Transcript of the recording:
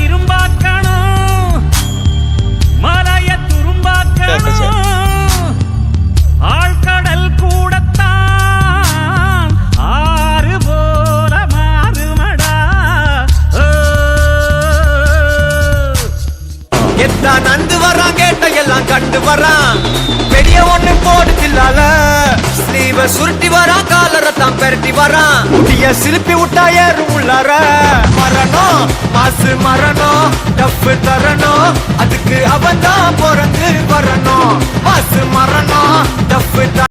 இரும்பாக்கணும் மலைய துரும்பாக்கணும் ஆழ்கடல் கூடத்தான் ஆறு போல மாறுமடா எத்தான் நந்து வரான் கேட்ட எல்லாம் கண்டு வரான் பெரிய ஒண்ணு போடுதில்லால ஸ்லீவ சுருட்டி வரான் காலரத்தான் பெரட்டி வரான் முடிய சிலுப்பி விட்டா ஏறும் உள்ளார மரணம் மாசு மரணம் டப்பு தரணும் அதுக்கு அவன் தான் பிறந்து வரணும் மாசு மரணம் டப்பு